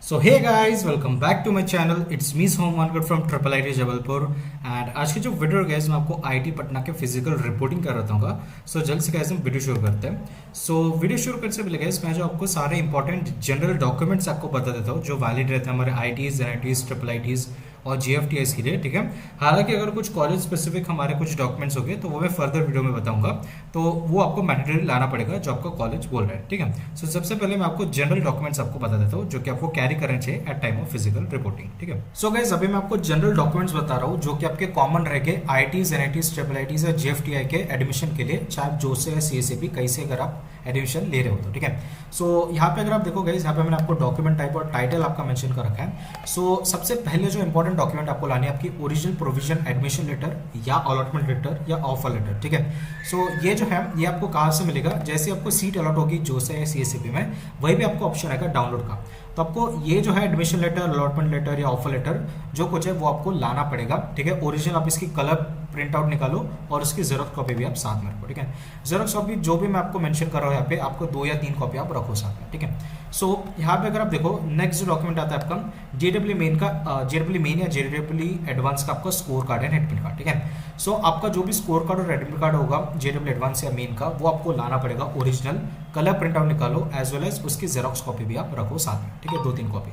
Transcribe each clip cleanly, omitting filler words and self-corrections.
So hey guys, welcome back to my channel. It's me Som Wankar from triple IT Jabalpur. And आज की जो video guys मैं आपको IT Patna के फिजिकल रिपोर्टिंग कर रहा हूँ। सो जल्द से गाइस हम वीडियो शुरू करते हैं। सो वीडियो शुरू करने से पहले गाइस मैं जो आपको सारे इंपॉर्टेंट जनरल डॉक्यूमेंट्स आपको बता देता हूँ जो वैलिड रहते हैं हमारे आईटीज, एनआईटीज, ट्रिपल आईटीज और जीएफटीएस के लिए, ठीक है। हालांकि अगर कुछ कॉलेज स्पेसिफिक हमारे कुछ डॉक्यूमेंट्स हो गए तो वो मैं फर्दर वीडियो में बताऊंगा, तो वो आपको मैंडेटरी लाना पड़ेगा जो आपका कॉलेज बोल रहा है, ठीक है। सो सबसे पहले मैं आपको जनरल डॉक्यूमेंट्स आपको बता देता हूँ जो कि आपको कैरी करने चाहिए at time of physical reporting, ठीक है। सो गाइस अभी मैं आपको जनरल डॉक्यूमेंट्स बता रहा हूँ जो कि आपके कॉमन रहेंगे आईटीज, एनआईटीज, ट्रिपल आईटीज या जीएफटीआई के एडमिशन के लिए, चाहे जो से सीएसएपी कहीं से अगर आप एडमिशन ले रहे हो तो, ठीक है। सो यहाँ पे अगर आप देखो गाइस, यहाँ पे मैंने आपको डॉक्यूमेंट टाइप और टाइटल आपका मेंशन कर रखा है। सो सबसे पहले जो इंपॉर्टेंट डॉक्यूमेंट आपको लानी है आपकी ओरिजिनल प्रोविजन एडमिशन लेटर या अलॉटमेंट लेटर या ऑफर लेटर, ठीक है। सो ये जो है ये आपको कहाँ से मिलेगा, जैसे आपको सीट अलॉट होगी जो से या सीएसएपी में, वही भी आपको ऑप्शन आएगा डाउनलोड का। तो आपको ये जो है एडमिशन लेटर, अलॉटमेंट लेटर या ऑफर लेटर जो कुछ है वो आपको लाना पड़ेगा, ठीक है। ओरिजिनल आप इसकी कलर प्रिंट आउट निकालो और उसकी जेरोक्स कॉपी भी आप साथ में रखो, ठीक है। जेरोक्स कॉपी जो भी मैं आपको मेंशन कर रहा हूँ यहाँ पे, आपको 2 या 3 कॉपी आप रखो साथ में, ठीक है। सो यहाँ पे अगर आप देखो नेक्स्ट जो डॉक्यूमेंट आता है आपका जेडब्ल्यू मेन का, जेडब्ल्यू मेन या जेडब्ल्यू एडवांस का आपका स्कोर कार्ड है, एडमिट कार्ड, ठीक है। सो आपका जो भी स्कोर कार्ड और एडमिट कार्ड होगा जेडब्ल्यू एडवांस या मेन का, वो आपको लाना पड़ेगा ओरिजिनल, कलर प्रिंट आउट निकालो एज वेल एज उसकी जेरोक्स कॉपी भी आप रखो साथ में, ठीक है, 2-3 कॉपी।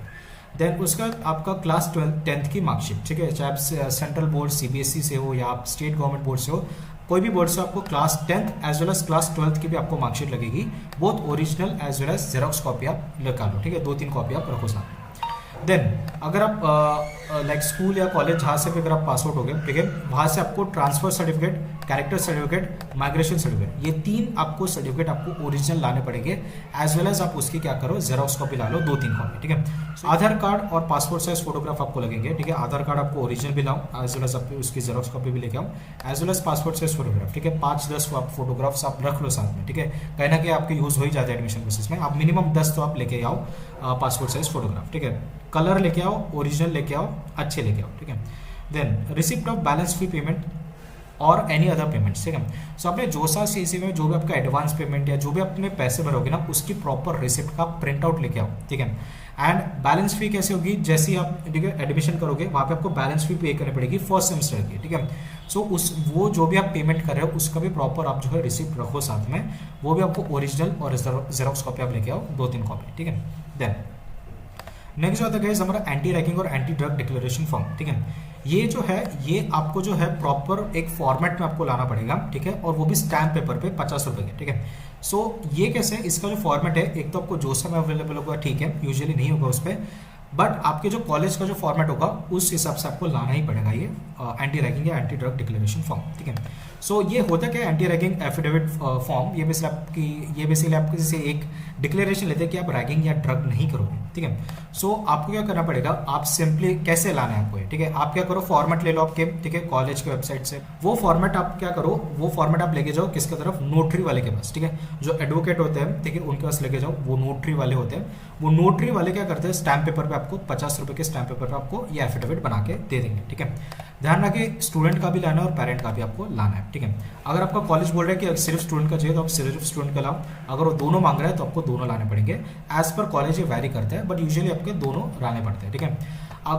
देन उसका आपका क्लास 10th की मार्कशीट, ठीक है, चाहे आप सेंट्रल बोर्ड सीबीएसई से हो या आप स्टेट गवर्नमेंट बोर्ड से हो, कोई भी बोर्ड से आपको class 10th as well as class 12th की भी आपको मार्कशीट लगेगी, both original as well as xerox copy आप निकालो, ठीक है, 2-3 कॉपी आप रखो साथ में। देन अगर आप लाइक स्कूल या कॉलेज जहाँ से भी अगर आप पास आउट हो गए, ठीक है, वहाँ से आपको transfer certificate, character certificate, migration certificate, ये 3 आपको सर्टिफिकेट आपको ओरिजिनल लाने पड़ेंगे एज वेल एज आप उसकी क्या करो जेरोक्स कॉपी ला लो, 2-3 कॉपी, ठीक है। आधार कार्ड और पासपोर्ट साइज फोटोग्राफ आपको लगेंगे, ठीक है। आधार कार्ड आपको ओरिजिनल भी लाओ एज वेल एज आप उसकी जेरोक्स कॉपी भी लेके आओ as well as passport size photograph, ठीक है। 5-10 फोटोग्राफ्स आप रख लो साथ में, ठीक है। कहीं ना कहीं आपके यूज हो ही जाते हैं एडमिशन प्रोसेस में, आप मिनिमम 10 तो आप लेके आओ पासपोर्ट साइज फोटोग्राफ, ठीक है। कलर लेके आओ, ओरिजिनल लेके आओ, अच्छे लेके आओ, ठीक है। Then receipt of balance fee payment और एनी अदर पेमेंट्स, ठीक है। सो आपने जो सा सीसी में जो भी आपका एडवांस पेमेंट या जो भी अपने पैसे भरोगे ना, उसकी प्रॉपर रिसिप्ट का प्रिंट आउट लेके आओ, ठीक है। एंड बैलेंस फी कैसे होगी, जैसे ही आप एडमिशन करोगे वहाँ पे आपको बैलेंस फी पे करनी पड़ेगी फर्स्ट सेमेस्टर की, ठीक है। सो उस वो जो भी आप पेमेंट कर रहे हो उसका भी प्रॉपर आप जो है रिसिप्ट रखो साथ में, वो भी आपको ओरिजिनल और जेरोक्स कॉपी आप लेके आओ, 2-3 कॉपी, ठीक है। देन नेक्स्ट जो आता है हमारा एंटी रैगिंग और एंटी ड्रग डिक्लेरेशन फॉर्म, ठीक है। ये जो है ये आपको जो है प्रॉपर एक फॉर्मेट में आपको लाना पड़ेगा, ठीक है, और वो भी स्टैम्प पेपर पे 50 रुपए के, ठीक है। सो ये कैसे, इसका जो फॉर्मेट है, एक तो आपको जोसा में अवेलेबल होगा, ठीक है, यूजुअली नहीं होगा उस पर, बट आपके जो कॉलेज का जो फॉर्मेट होगा उस हिसाब से आपको लाना ही पड़ेगा ये एंटी रैगिंग या एंटी ड्रग डिक्लेरेशन फॉर्म, ठीक है। सो ये होता क्या है, एंटी रैगिंग एफिडेविट फॉर्म, ये बेसिकली आपको जैसे एक डिक्लेरेशन लेते हैं कि आप रैगिंग या ड्रग नहीं करोगे, ठीक है। सो आपको क्या करना पड़ेगा, आप सिंपली कैसे लाना है आपको, ठीक है, आप क्या करो, फॉर्मेट ले लो आपके, ठीक है, कॉलेज के वेबसाइट से, वो फॉर्मेट आप क्या करो, वो फॉर्मेट आप लेके जाओ किसके तरफ, नोटरी वाले के पास, ठीक है। जो एडवोकेट होते हैं, ठीक है, उनके पास लेके जाओ, वो नोटरी वाले होते हैं। वो नोटरी वाले क्या करते हैं, स्टैम्प पेपर पे आपको 50 रुपए के स्टैम्प पेपर पे आपको ये एफिडेविट बना के दे देंगे, ठीक है। ध्यान रखिए स्टूडेंट का भी लाना है और पेरेंट का भी आपको लाना है, ठीक है। अगर आपका कॉलेज बोल रहा है कि सिर्फ स्टूडेंट का चाहिए तो आप सिर्फ स्टूडेंट का लाओ, अगर वो दोनों मांग रहा है तो आपको दोनों लाने पड़ेंगे। एज पर कॉलेज ये वैरी करता है, बट यूजुअली आपके दोनों लाने पड़ते हैं, ठीक है।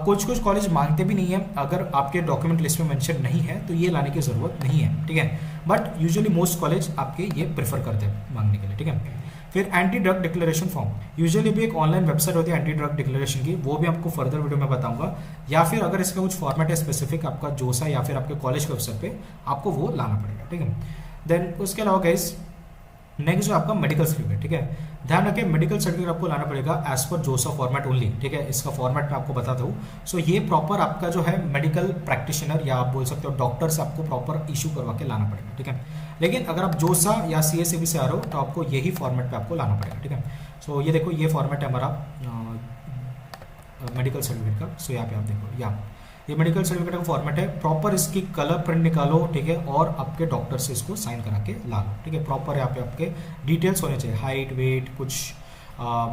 कुछ कॉलेज मांगते भी नहीं है, अगर आपके डॉक्यूमेंट लिस्ट में मेंशन नहीं है तो ये लाने की जरूरत नहीं है, ठीक है। बट यूजुअली मोस्ट कॉलेज आपके ये प्रेफर करते हैं मांगने के लिए, ठीक है। फिर anti drug declaration form, usually भी एक ऑनलाइन वेबसाइट होती है एंटी ड्रग डिक्लेरेशन की, वो भी आपको फर्दर वीडियो में बताऊंगा, या फिर अगर इसका कुछ फॉर्मेट है स्पेसिफिक आपका जोसा या फिर आपके कॉलेज के वेबसाइट पे, आपको वो लाना पड़ेगा, ठीक है। देन उसके अलावा गाइस नेक्स्ट जो आपका मेडिकल सर्टिफिकेट, ठीक है, ध्यान रखिए मेडिकल सर्टिफिकेट आपको लाना पड़ेगा एज पर जोसा फॉर्मेट ओनली, ठीक है। इसका फॉर्मेट मैं आपको बताता हूँ। सो ये प्रॉपर आपका जो है मेडिकल प्रैक्टिशनर या आप बोल सकते हो डॉक्टर से आपको प्रॉपर इशू करवा के लाना पड़ेगा, ठीक है। लेकिन अगर आप जोसा या सीएसएबी से आ रहे हो तो आपको यही फॉर्मेट पे आपको लाना पड़ेगा, ठीक है। सो ये देखो ये फॉर्मेट है हमारा मेडिकल सर्टिफिकेट का। सो यहाँ पे आप देखो ये मेडिकल सर्टिफिकेट का फॉर्मेट है, प्रॉपर इसकी कलर प्रिंट निकालो, ठीक है, और आपके डॉक्टर से इसको साइन करा के ला लो, ठीक है। प्रॉपर यहाँ पे आपके डिटेल्स होने चाहिए, हाइट, वेट, कुछ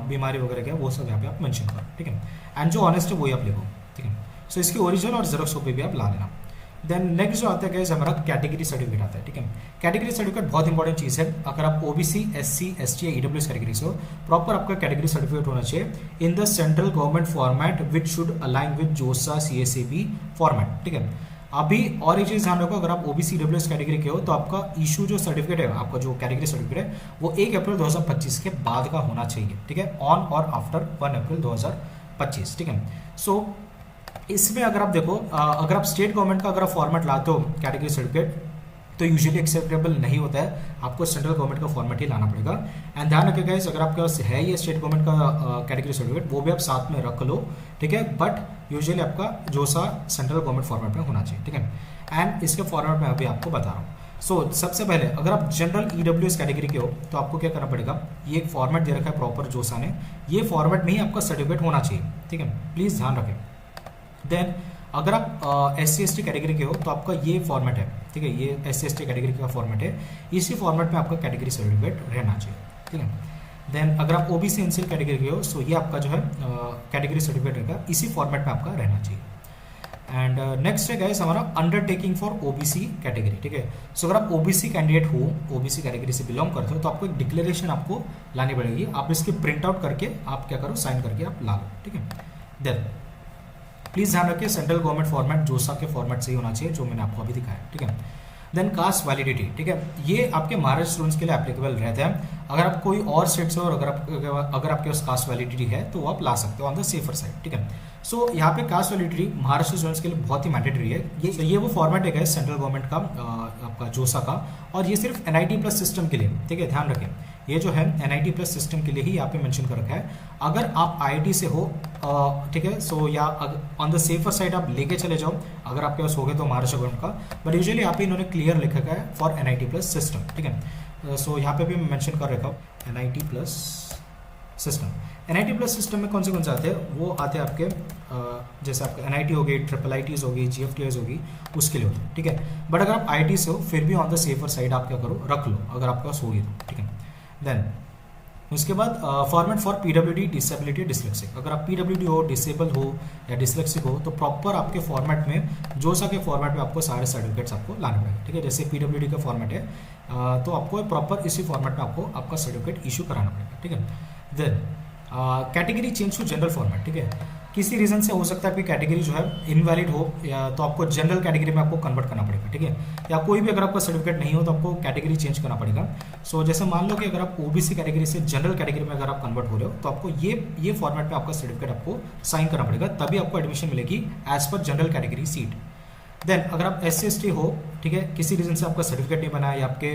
बीमारी वगैरह क्या वो सब यहाँ पे आप मेंशन करो, ठीक है। एंड जो ऑनेस्ट है वही आप लिखो, ठीक है। सो इसकी ओरिजिनल और जेरोक्स कॉपी भी आप ला लेना। देन नेक्स्ट जो आता है गाइस हमारा कैटेगरी सर्टिफिकेट आता है, ठीक है। कैटेगरी सर्टिफिकेट बहुत इंपॉर्टेंट चीज़ है। अगर आप ओबीसी, एससी, एसटी या ईडब्ल्यूएस कैटेगरी से हो, प्रॉपर आपका कैटेगरी सर्टिफिकेट होना चाहिए in the central government format which should align with जोसा सीएसएबी फॉर्मेट, ठीक है। अभी और एक चीज़ ध्यान रखो, अगर आप ओबीसी ईडब्ल्यूएस कैटेगरी के हो तो आपका इशू जो सर्टिफिकेट है, आपका जो कैटेगरी सर्टिफिकेट है वो 1 अप्रैल 2025 के बाद का होना चाहिए, ठीक है, ऑन और आफ्टर 1 अप्रैल 2025, ठीक है। सो इसमें अगर आप देखो, अगर आप स्टेट गवर्नमेंट का अगर आप फॉर्मेट लाते हो कैटेगरी सर्टिफिकेट तो यूजुअली एक्सेप्टेबल नहीं होता है, आपको सेंट्रल गवर्नमेंट का फॉर्मेट ही लाना पड़ेगा। एंड ध्यान रखिएगा गाइस, अगर आपके पास है ये स्टेट गवर्नमेंट का कैटेगरी सर्टिफिकेट वो भी आप साथ में रख लो, ठीक है, बट यूजुअली आपका जोसा सेंट्रल गवर्नमेंट फॉर्मेट में होना चाहिए, ठीक है। एंड इसके फॉर्मेट में अभी आपको बता रहा हूँ। सो सबसे पहले अगर आप जनरल ईडब्ल्यूएस कैटेगरी के हो तो आपको क्या करना पड़ेगा, ये एक फॉर्मेट दे रखा है प्रॉपर जोसा ने, ये फॉर्मेट में ही आपका सर्टिफिकेट होना चाहिए, ठीक है, प्लीज़ ध्यान रखें। देन अगर आप S C S T category के हो तो आपका ये फॉर्मेट है, ठीक है, ये S C S T category का फॉर्मेट है, इसी फॉर्मेट में आपका कैटेगरी सर्टिफिकेट रहना चाहिए, ठीक है। देन अगर आप ओबीसी एनसीएल कैटेगरी के हो सो ये आपका जो है कैटेगरी सर्टिफिकेट रहेगा, इसी फॉर्मेट में आपका रहना चाहिए। एंड नेक्स्ट है गाइस हमारा अंडरटेकिंग फॉर ओबीसी कैटेगरी, ठीक है। सो अगर आप ओबीसी कैंडिडेट हो, ओबीसी कैटेगरी से बिलोंग करते हो तो आपको एक डिक्लेरेशन आपको लानी पड़ेगी, आप इसकी प्रिंट आउट करके आप क्या करो, साइन करके आप ला लो, ठीक है। देन प्लीज ध्यान रखिए सेंट्रल गवर्नमेंट फॉर्मेट जोसा के फॉर्मेट से ही होना चाहिए, जो मैंने आपको अभी दिखाया, ठीक है। देन कास्ट वैलिडिटी, ठीक है, ये आपके महाराष्ट्र स्टूडेंट्स के लिए एप्लीकेबल रहता है। अगर आप कोई और स्टेट से हो और अगर आपके पास कास्ट वैलिडिटी है तो वो आप ला सकते हो ऑन द सेफर साइड, ठीक है। सो यहाँ पे कास्ट वैलिडिटी महाराष्ट्र स्टूडेंट्स के लिए बहुत ही मैंडेटरी है। ये वो फॉर्मेट है सेंट्रल गवर्नमेंट का आपका जोसा का, और ये सिर्फ एनआईटी प्लस सिस्टम के लिए, ठीक है, ध्यान रखें, ये जो है एनआईटी प्लस सिस्टम के लिए ही यहाँ पे मेंशन कर रखा है। अगर आप आईआईटी से हो, ठीक है, सो या ऑन द सेफर साइड आप लेके चले जाओ अगर आपके पास हो गए तो महाराष्ट्र गवर्नमेंट का, बट यूजुअली यहाँ पे इन्होंने क्लियर लिखा है फॉर एनआईटी प्लस सिस्टम, ठीक है। सो यहाँ पे भी मैं मेंशन कर रखा हूँ NIT plus system. NIT plus system में कौन से आते हैं, वो आते हैं आपके जैसे आपका एनआईटी हो गई, ट्रिपल आईटीज होगी, जीएफटीआईज होगी, उसके लिए होते हैं, ठीक है। बट अगर आप आईटी से हो फिर भी ऑन द सेफर साइड आप क्या करो, रख लो अगर आपके पास होगी तो, ठीक है। देन उसके बाद format for PWD, disability, dyslexic. अगर आप पीडब्ल्यूडी हो, डिसेबल हो या डिसलेक्सिक हो तो प्रॉपर आपके फॉर्मेट में जोसा के फॉर्मेट में आपको सारे सर्टिफिकेट्स आपको लाने पड़ेंगे, ठीक है। जैसे पीडब्ल्यूडी का फॉर्मेट है तो आपको प्रॉपर इसी फॉर्मेट में आपको आपका सर्टिफिकेट इशू कराना पड़ेगा, ठीक है। Then category change to general format, ठीक है, किसी रीजन से हो सकता है आपकी कैटेगरी जो है इनवैलिड हो या तो आपको जनरल कैटेगरी में आपको कन्वर्ट करना पड़ेगा, ठीक है, या कोई भी अगर आपका सर्टिफिकेट नहीं हो तो आपको कैटेगरी चेंज करना पड़ेगा। सो जैसे मान लो कि अगर आप ओबीसी कैटेगरी से जनरल कैटेगरी में अगर आप कन्वर्ट हो रहे हो तो आपको ये फॉर्मेट में आपका सर्टिफिकेट आपको साइन करना पड़ेगा, तभी आपको एडमिशन मिलेगी as per general category seat. Then अगर आप एस सी हो, ठीक है, किसी रीजन से आपका सर्टिफिकेट नहीं बना या आपके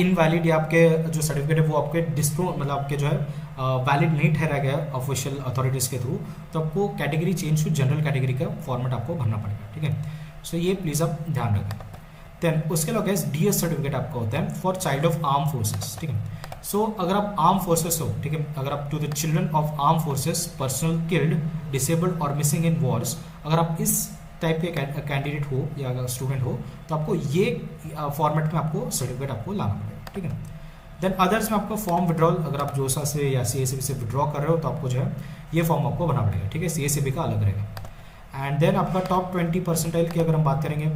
इनवैलिड या आपके जो सर्टिफिकेट है वो आपके मतलब आपके जो है वैलिड नहीं ठहरा गया ऑफिशियल अथॉरिटीज़ के थ्रू, तो आपको category change to general category का फॉर्मेट आपको भरना पड़ेगा, ठीक है। सो ये प्लीज़ आप ध्यान रखें। देन उसके अलावा डीएस सर्टिफिकेट आपका होता है for child of arm forces, ठीक है। सो अगर आप आर्म फोर्सेस हो, ठीक है, अगर आप to the children of arm forces personnel killed, disabled और मिसिंग इन वॉर्स, अगर आप इस टाइप के कैंडिडेट हो या स्टूडेंट हो तो आपको ये फॉर्मेट में आपको सर्टिफिकेट आपको लाना पड़ेगा, ठीक है। देन अदर्स में आपको फॉर्म विड्रॉल, अगर आप जोसा से या सीएसबी से विड्रॉ कर रहे हो तो आपको जो है ये फॉर्म आपको भरना पड़ेगा, ठीक है, सीएसबी का अलग रहेगा। एंड देन आपका टॉप 20 परसेंटाइल की अगर हम बात करेंगे,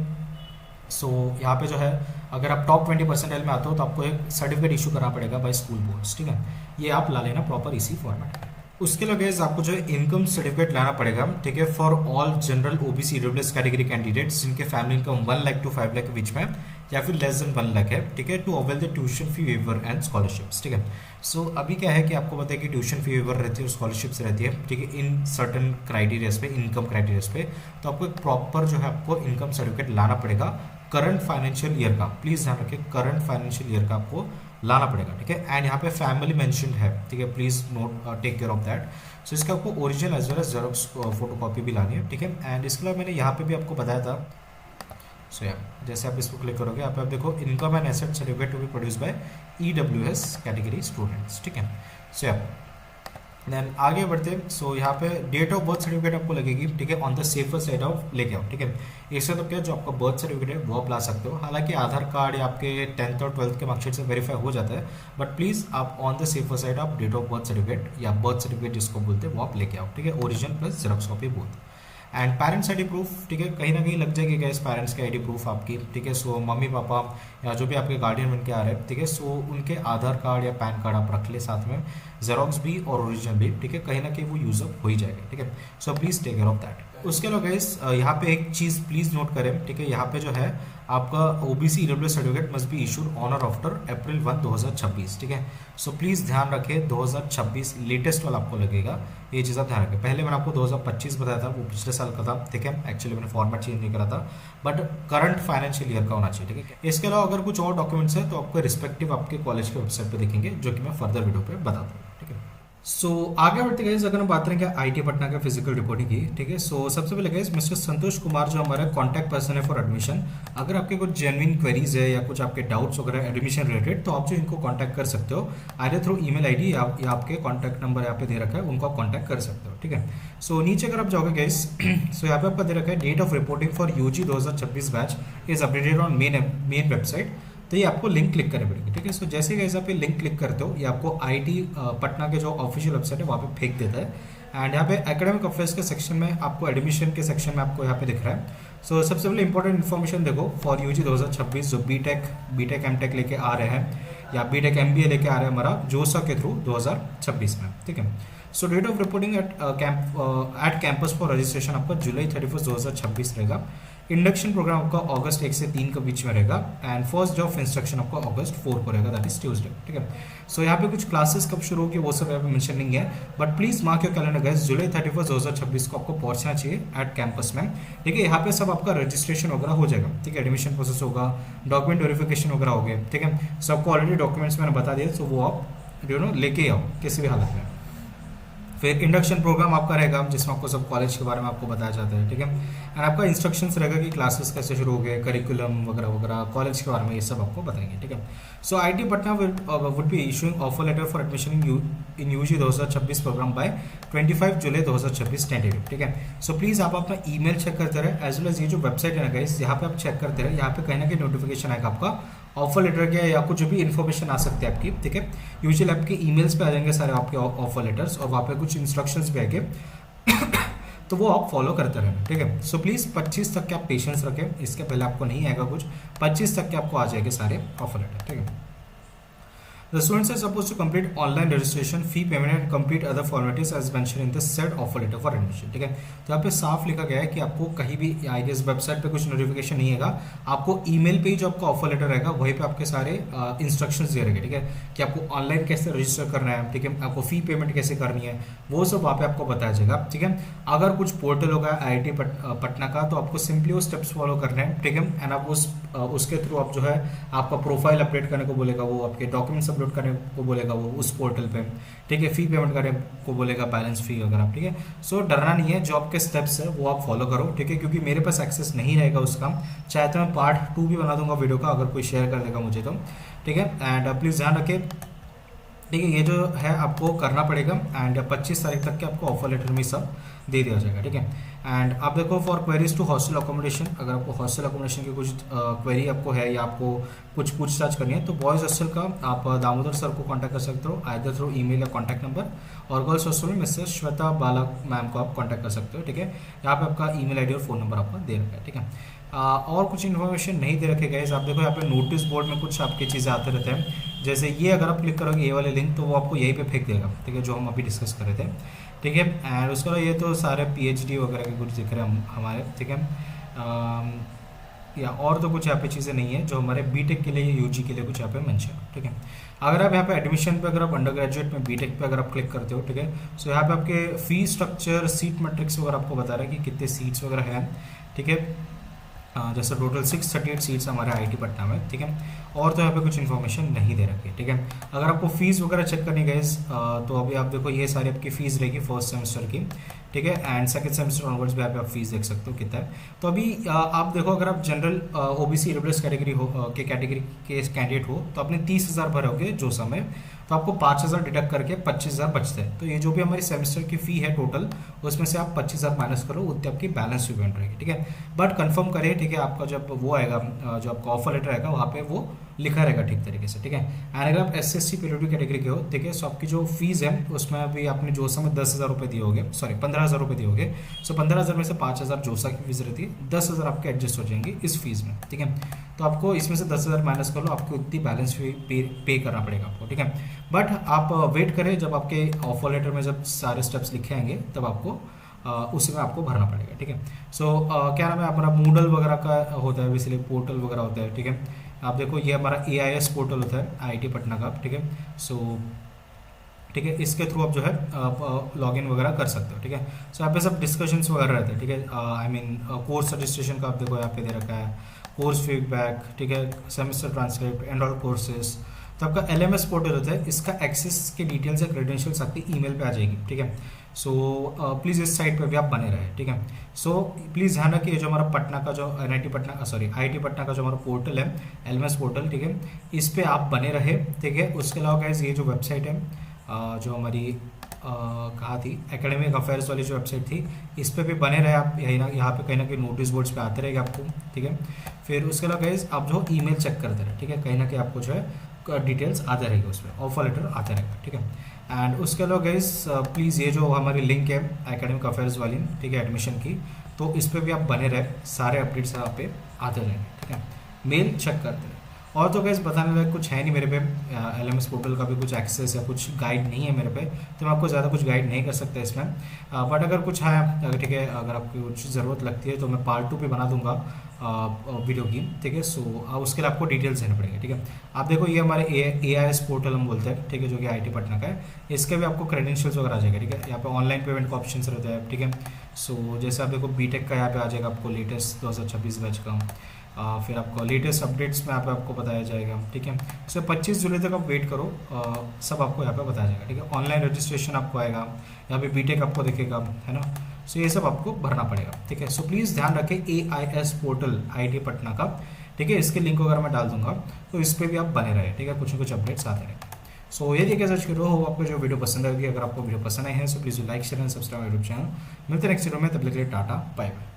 सो यहाँ पे जो है अगर आप टॉप 20 परसेंटाइल में आते हो तो आपको एक सर्टिफिकेट इशू करना पड़ेगा बाय स्कूल बोर्ड्स, ठीक है, ये आप ला लेना प्रॉपर इसी फॉर्मेट में। उसके अलावा गाइस आपको जो है इनकम सर्टिफिकेट लाना पड़ेगा, ठीक है, for all general OBC EWS category candidates जिनके family income 1 lakh to 5 lakh के बीच में या फिर लेस देन 1 लाख है, ठीक है, to avail the tuition fee waiver and scholarships, ठीक है। सो अभी क्या है कि आपको पता है कि ट्यूशन फी वेवर रहती है और स्कॉलरशिप्स रहती है, ठीक है, इन सर्टन क्राइटेरियाज पे, इनकम क्राइटेरियाज पे, तो आपको एक प्रॉपर जो है आपको इनकम सर्टिफिकेट लाना पड़ेगा करंट फाइनेंशियल ईयर का, प्लीज ध्यान रखिए करंट फाइनेंशियल ईयर का आपको लाना पड़ेगा, ठीक है। एंड यहाँ पे फैमिली मेंशन्ड है, ठीक है, please note take care of that. So इसका आपको original as well as xerox photocopy भी लानी है, ठीक है। एंड इसके अलावा मैंने यहाँ पे भी आपको बताया था, सो जैसे आप इसको क्लिक करोगे यहाँ पे आप देखो income and asset certificate to be produce by EWS category students, ठीक है। सो देन आगे बढ़ते हैं। सो यहाँ पे डेट ऑफ बर्थ सर्टिफिकेट आपको लगेगी, ठीक है, on the safer side of लेके आओ, ठीक है। इससे तो क्या जो आपका बर्थ सर्टिफिकेट है वो आप ला सकते हो, हालांकि आधार कार्ड या आपके 10th और 12th के मार्कशीट से वेरीफाई हो जाता है, बट प्लीज आप ऑन द सेफर साइड आप डेट ऑफ बर्थ सर्टिफिकेट या बर्थ सर्टिफिकेट जिसको बोलते हैं वो आप लेके आओ, ठीक है, original plus xerox copy both. And parents ID proof, ठीक है, कहीं ना कहीं लग जाएगी गैस पेरेंट्स की आईडी प्रूफ आपकी, ठीक है। सो मम्मी पापा या जो भी आपके गार्डियन बन के आ रहे हैं, ठीक है, सो उनके आधार कार्ड या पैन कार्ड आप रख ले साथ में, जेरोक्स भी और ओरिजिनल भी, ठीक है, कहीं ना कहीं वो यूजअप हो ही जाएगा, ठीक है। So please take care of that. उसके अलावा गाइस यहाँ पे एक चीज़ प्लीज़ नोट करें, ठीक है, यहाँ पे जो है आपका OBC EWS certificate must be issued on और आफ्टर अप्रैल 1 2026, ठीक है। सो प्लीज़ ध्यान रखें 2026 लेटेस्ट वाला आपको लगेगा, ये चीज़ आप ध्यान रखें। पहले मैंने आपको 2025 बताया था, वो पिछले साल का था, ठीक है, एक्चुअली मैंने फॉर्मेट चेंज नहीं करा था, बट करंट फाइनेंशियल ईयर का होना चाहिए, ठीक है। इसके अलावा अगर कुछ और डॉक्यूमेंट्स है तो आपको रिस्पेक्टिव आपके कॉलेज के वेबसाइट पे दिखेंगे, जो कि मैं फर्दर वीडियो पे बता दूँ, ठीक है। सो आगे बढ़ते गए अगर हम बात करेंगे आईटी पटना का फिजिकल रिपोर्टिंग की, ठीक है। सो सबसे पहले गए मिस्टर संतोष कुमार जो हमारा कॉन्टैक्ट पर्सन है फॉर एडमिशन, अगर आपके कुछ जेन्युइन क्वेरीज है या कुछ आपके डाउट्स वगैरह एडमिशन रिलेटेड, तो आप जो इनको कॉन्टैक्ट कर सकते हो आइदर थ्रू ईमेल आईडी या आपके कॉन्टैक्ट नंबर यहाँ पे दे रखा है, उनको आप कॉन्टैक्ट कर सकते हो, ठीक है। सो नीचे अगर आप जाओगे गाइस, सो यहाँ पे आपका दे रखा है date of reporting for UG 2026 batch is updated on main website, तो ये आपको लिंक क्लिक करनी पड़ेगी, ठीक है। सो जैसे गाइस आप ये लिंक क्लिक करते हो, ये आपको आईटी पटना के जो ऑफिशियल वेबसाइट है वहाँ पे फेंक देता है। एंड यहाँ पे एकेडमिक अफेयर्स के सेक्शन में आपको एडमिशन के सेक्शन में आपको यहाँ पे दिख रहा है। सो सबसे पहले इंपॉर्टेंट इन्फॉर्मेशन देखो, फॉर यूजी 2026 जो बीटेक एमटेक लेके आ रहे हैं या बीटेक एमबीए लेके आ रहे हैं हमारा जोसा के थ्रू 2026 में, ठीक है। So date of reporting at campus for registration आपका जुलाई 31 2026 रहेगा। इंडक्शन प्रोग्राम आपका अगस्त 1 से 3 के बीच में रहेगा and first day of instruction आपका अगस्त 4 को रहेगा, दैट इज ट्यूसडे, ठीक है। सो यहाँ पे कुछ क्लासेस कब शुरू होगी वो सब यहाँ पे मेंशन नहीं है, but please mark your calendar guys, जुलाई 31 2026 को आपको पहुंचना चाहिए एट कैंपस में, ठीक है। यहाँ पे सब आपका रजिस्ट्रेशन वगैरह हो जाएगा, ठीक है, एडमिशन प्रोसेस होगा, डॉक्यूमेंट वेरिफिकेशन वगैरह हो गए, ठीक है। सबको ऑलरेडी डॉक्यूमेंट्स मैंने बता दिए, सो वो आप लेके आओ किसी भी हालत में। फिर इंडक्शन प्रोग्राम आपका रहेगा जिसमें आपको सब कॉलेज के बारे में आपको बताया जाता है, ठीक है। एंड आपका इंस्ट्रक्शंस रहेगा कि क्लासेस कैसे शुरू हो गए, करिकुलम वगैरह वगैरह, कॉलेज के बारे में ये सब आपको बताएंगे, ठीक है। So IT Patna would be issuing offer letter for admission in UG 2026 programme by 25 July 2026 tentative, ठीक है। सो प्लीज़ आप अपना ईमेल चेक करते रहे, एज वेल एज ये जो वेबसाइट है ना गाइस, यहाँ पे आप चेक करते रहे, यहाँ पे कहीं ना कहीं नोटिफिकेशन आएगा आपका ऑफर लेटर के या कुछ भी इन्फॉर्मेशन आ सकती है आपकी, ठीक है। यूजुअली आपके ईमेल्स पे आ जाएंगे सारे आपके ऑफर लेटर्स और वहाँ पे कुछ इंस्ट्रक्शंस भी आएंगे तो वो आप फॉलो करते रहना, ठीक है। सो प्लीज़ 25 तक के आप पेशेंस रखें, इसके पहले आपको नहीं आएगा कुछ, 25 तक के आपको आ जाएंगे सारे ऑफर लेटर, ठीक है। The students are supposed to complete online registration, fee payment and complete other formalities as mentioned in the said offer letter for admission, ठीक है। तो यहाँ पे साफ लिखा गया है कि आपको कहीं भी आई गेस वेबसाइट पे कुछ नोटिफिकेशन नहीं आएगा, आपको ईमेल पे ही जो आपका ऑफर लेटर रहेगा वहीं पे आपके सारे इंस्ट्रक्शंस दे रहेंगे, ठीक है, कि आपको ऑनलाइन कैसे रजिस्टर करना है, ठीक है, आपको फी पेमेंट कैसे करनी है, वो सब वहाँ पे आपको बताया जाएगा, ठीक है। अगर कुछ पोर्टल होगा IIT पटना का तो आपको सिंपली वो स्टेप्स फॉलो करने हैं, ठीक है। एंड आप उसके थ्रू आप जो है आपका प्रोफाइल अपडेट करने को बोलेगा, वो आपके डॉक्यूमेंट्स अपलोड करने को बोलेगा वो उस पोर्टल पे, ठीक है, फी पेमेंट करने को बोलेगा, बैलेंस फी वगैरह, ठीक है। सो डरना नहीं है, जो आपके स्टेप्स है वो आप फॉलो करो, ठीक है, क्योंकि मेरे पास एक्सेस नहीं रहेगा उसका, चाहे तो मैं पार्ट 2 भी बना दूंगा वीडियो का अगर कोई शेयर कर देगा मुझे तो, ठीक है। एंड प्लीज़ ध्यान रखें, ठीक है, ये जो है आपको करना पड़ेगा एंड 25 तारीख तक के आपको ऑफर लेटर में सब दे दिया जाएगा, ठीक है। एंड आप देखो for queries to hostel accommodation, अगर आपको हॉस्टल अकोमोडेशन की कुछ क्वेरी आपको है या आपको कुछ पूछताछ करनी है तो बॉयज़ हॉस्टल का आप दामोदर सर को कांटेक्ट कर सकते हो आइदर थ्रू ईमेल या कॉन्टैक्ट नंबर, और गर्ल्स हॉस्टल में मिसेस श्वेता बालक मैम को आप कॉन्टैक्ट कर सकते हो, ठीक है। यहाँ पे आपका ईमेल आईडी और फ़ोन नंबर आपका दे रखा है, ठीक है। और कुछ इन्फॉर्मेशन नहीं दे रखे गए, आप देखो यहाँ पे नोटिस बोर्ड में कुछ आपकी चीज़ें आते रहते हैं, जैसे ये अगर आप क्लिक करोगे ये वाले लिंक तो वो आपको यहीं पे फेंक देगा, ठीक है, जो हम अभी डिस्कस कर रहे थे, ठीक है। एंड उसके बाद ये तो सारे PhD वगैरह के कुछ दिख रहे हैं हमारे, ठीक है। या और तो कुछ यहाँ पे चीज़ें नहीं है जो हमारे बीटेक के लिए UG के लिए कुछ यहाँ पे मेंशन, ठीक है। अगर आप यहाँ पे एडमिशन पे अगर आप अंडर ग्रेजुएट में बीटेक पे अगर आप क्लिक करते हो, ठीक है, सो यहाँ पे आपके फी स्ट्रक्चर, सीट मैट्रिक्स वगैरह आपको बता रहा है कि कितने सीट्स वगैरह हैं, ठीक है। जैसे टोटल 638 सीट्स हमारे IIT पटना में, ठीक है। और तो यहाँ पे कुछ इन्फॉर्मेशन नहीं दे रखी है, ठीक है। अगर आपको फीस वगैरह चेक करनी गाइस तो अभी आप देखो ये सारी आपकी फीस रहेगी फर्स्ट सेमेस्टर की, ठीक है, एंड सेकंड सेमेस्टर ऑनवर्ड्स भी यहाँ पे आप फीस देख सकते हो कितना है। तो अभी आप देखो अगर आप जनरल OBC EWS कैटेगरी के कैटेगरी के कैंडिडेट हो तो आपने 30,000 भरोगे जो समय, तो आपको 5,000 डिडक्ट करके 25,000 बचते हैं। तो ये जो भी हमारी सेमेस्टर की फ़ी है टोटल उसमें से आप 25,000 माइनस करो, उतनी आपकी बैलेंस पेमेंट रहेगी, ठीक है। बट कंफर्म करें, ठीक है, आपका जब वो आएगा जो आपका ऑफर लेटर आएगा वहाँ पे वो लिखा रहेगा ठीक तरीके से, ठीक है। एंड अगर आप SC पीडब्ल्यू कैटेगरी के हो, ठीक है, सो आपकी जो फीस है उसमें अभी आपने जोसा में 10,000 रुपये दिए होगे, सॉरी 15,000 रुपये दिए होगे। सो 15,000 में से 5,000 जोसा की फीस रहती है, 10,000 आपके एडजस्ट हो जाएंगे इस फीस में, ठीक है। तो आपको इसमें से 10,000 माइनस कर लो, आपको उतनी बैलेंस पे करना पड़ेगा आपको, ठीक है। बट आप वेट करें, जब आपके ऑफर लेटर में जब सारे स्टेप्स लिखे आएंगे तब आपको उसी में आपको भरना पड़ेगा, ठीक है। सो क्या नाम है, हमारा मूडल वगैरह का होता है, इसलिए पोर्टल वगैरह होता है, ठीक है। आप देखो ये हमारा AIS पोर्टल होता है IIT पटना का, ठीक है। सो ठीक है, इसके थ्रू आप जो है लॉगिन वगैरह कर सकते हो, ठीक है। सो यहाँ पे सब डिस्कशंस वगैरह रहते हैं, ठीक है। आई मीन कोर्स रजिस्ट्रेशन का आप देखो यहाँ पे दे रखा है, कोर्स फीडबैक, ठीक है, सेमेस्टर ट्रांसक्रिप्ट, एनरोल कोर्सेज। तो आपका LMS पोर्टल होता है, इसका एक्सेस के डिटेल्स या क्रेडेंशियल्स आपकी ईमेल पे आ जाएगी, ठीक है। सो प्लीज़ इस साइट पे भी आप बने रहे, ठीक है। सो प्लीज़ ध्यान रखिए, जो हमारा पटना का जो NIT Patna sorry IIT Patna का जो हमारा पोर्टल है LMS पोर्टल, ठीक है, इस पे आप बने रहे, ठीक है। उसके अलावा गाइस ये जो वेबसाइट है जो हमारी कहाँ थी, एकेडमिक अफेयर्स वाली जो वेबसाइट थी, इस पे भी बने रहे आप, यही ना यहाँ पे कहीं ना कहीं नोटिस बोर्ड्स पे आते रहेगा आपको, ठीक है। फिर उसके अलावा गाइस आप जो ईमेल चेक करते रहे, ठीक है, कहीं ना कहीं आपको जो है डिटेल्स आते रहेंगे, उसमें ऑफर लेटर आता रहेगा, ठीक है। एंड उसके अलावा गाइस प्लीज़ ये जो हमारी लिंक है एकेडमिक अफेयर्स वाली, ठीक है, एडमिशन की, तो इस पर भी आप बने रहे, सारे अपडेट्स यहाँ पे आते रहेंगे, ठीक है। मेल चेक करते रहे। और तो गाइस बताने लायक कुछ है नहीं मेरे पे, LMS पोर्टल का भी कुछ एक्सेस या कुछ गाइड नहीं है मेरे पे, तो मैं आपको ज़्यादा कुछ गाइड नहीं कर सकता इसमें। बट अगर कुछ है, अगर ठीक है, अगर आपको कुछ ज़रूरत लगती है तो मैं पार्ट 2 पे बना दूंगा वीडियो की, ठीक है। सो उसके लिए आपको डिटेल्स देने पड़ेंगे, ठीक है। आप देखो ये हमारे AIS पोर्टल हम बोलते हैं, ठीक है, जो कि IIT पटना का है, इसके भी आपको क्रेडेंशियल्स वगैरह आ जाएगा, ठीक है। यहाँ पे ऑनलाइन पेमेंट का ऑप्शन रहता है, ठीक है। सो जैसे आप देखो BTech का यहाँ पे आ जाएगा आपको लेटेस्ट 2026 बैच का, फिर आपको लेटेस्ट अपडेट्स में आपको बताया जाएगा, ठीक है। सो 25 जुलाई तक आप वेट करो, सब आपको यहाँ पे बताया जाएगा, ठीक है। ऑनलाइन रजिस्ट्रेशन आपको आएगा, यहाँ पे BTech आपको दिखेगा, है ना। सो ये सब आपको भरना पड़ेगा, ठीक है। सो प्लीज़ ध्यान रखें AIS पोर्टल IIT पटना का, ठीक है, इसके लिंक वगैरह मैं डाल दूंगा, तो इस पर भी आप बने रहे, ठीक है, कुछ न कुछ अपडेट्स आते रहेंगे। सो ये देखिए सर्च करो, हो आपको जो वीडियो पसंद आएगी, अगर आपको वीडियो पसंद आई है so please like share and subscribe YouTube channel. मिलते हैं नेक्स्ट वीडियो में, तब तक के लिए टाटा बाय बाय।